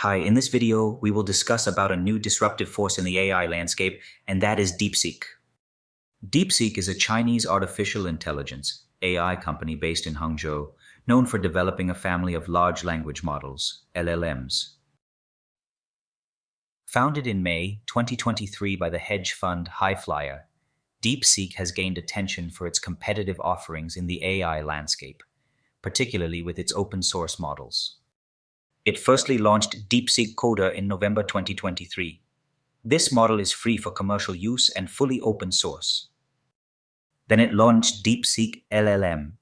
Hi, in this video, we will discuss about a new disruptive force in the AI landscape, and that is Deepseek. Deepseek is a Chinese artificial intelligence AI company based in Hangzhou, known for developing a family of large language models, LLMs. Founded in May 2023 by the hedge fund Highflyer, Deepseek has gained attention for its competitive offerings in the AI landscape, particularly with its open source models. It firstly launched Deepseek Coder in November 2023. This model is free for commercial use and fully open source. Then it launched Deepseek LLM.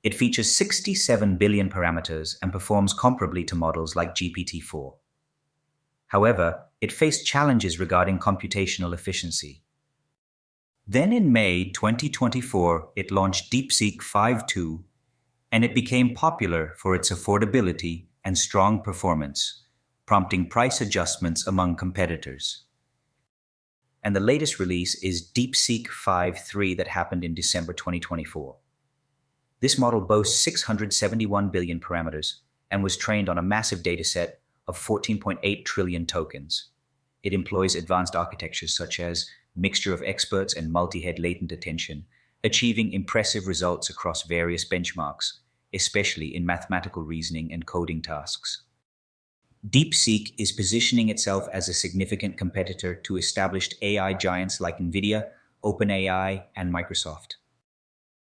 It features 67 billion parameters and performs comparably to models like GPT-4. However, it faced challenges regarding computational efficiency. Then in May 2024, it launched Deepseek V3, and it became popular for its affordability and strong performance, prompting price adjustments among competitors. And the latest release is Deepseek V3 that happened in December 2024. This model boasts 671 billion parameters and was trained on a massive dataset of 14.8 trillion tokens. It employs advanced architectures such as mixture of experts and multi-head latent attention, achieving impressive results across various benchmarks, especially in mathematical reasoning and coding tasks. Deepseek is positioning itself as a significant competitor to established AI giants like NVIDIA, OpenAI, and Microsoft.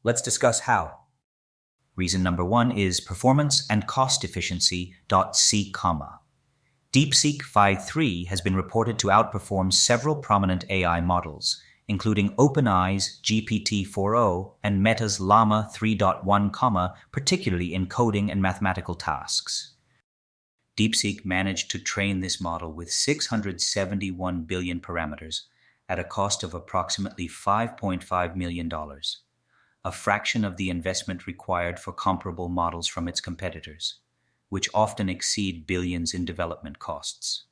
Let's discuss how. Reason number 1 is performance and cost efficiency. Deepseek V3 has been reported to outperform several prominent AI models, including OpenAI's GPT-4o and Meta's Llama 3.1, particularly in coding and mathematical tasks. Deepseek managed to train this model with 671 billion parameters at a cost of approximately $5.5 million, a fraction of the investment required for comparable models from its competitors, which often exceed billions in development costs.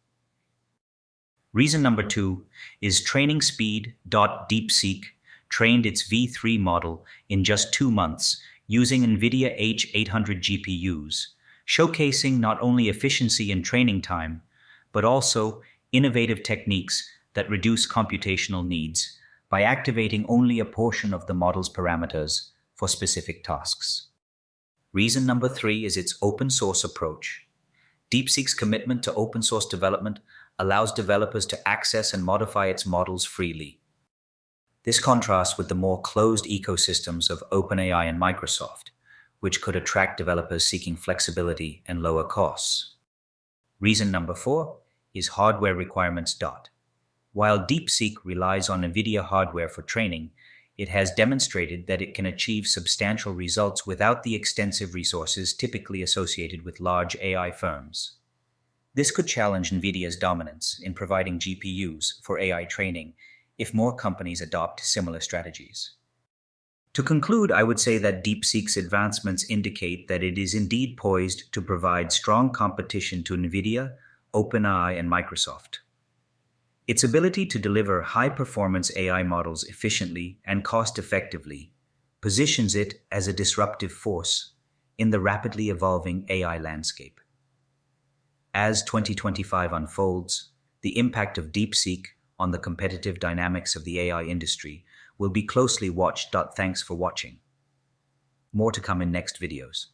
Reason number 2 is training speed. Deepseek trained its V3 model in just 2 months using NVIDIA H800 GPUs, showcasing not only efficiency in training time, but also innovative techniques that reduce computational needs by activating only a portion of the model's parameters for specific tasks. Reason number 3 is its open source approach. Deepseek's commitment to open source development allows developers to access and modify its models freely. This contrasts with the more closed ecosystems of OpenAI and Microsoft, which could attract developers seeking flexibility and lower costs. Reason number 4 is hardware requirements. While Deepseek relies on NVIDIA hardware for training, it has demonstrated that it can achieve substantial results without the extensive resources typically associated with large AI firms. This could challenge NVIDIA's dominance in providing GPUs for AI training if more companies adopt similar strategies. To conclude, I would say that Deepseek's advancements indicate that it is indeed poised to provide strong competition to NVIDIA, OpenAI, and Microsoft. Its ability to deliver high-performance AI models efficiently and cost-effectively positions it as a disruptive force in the rapidly evolving AI landscape. As 2025 unfolds, the impact of Deepseek on the competitive dynamics of the AI industry will be closely watched. Thanks for watching. More to come in next videos.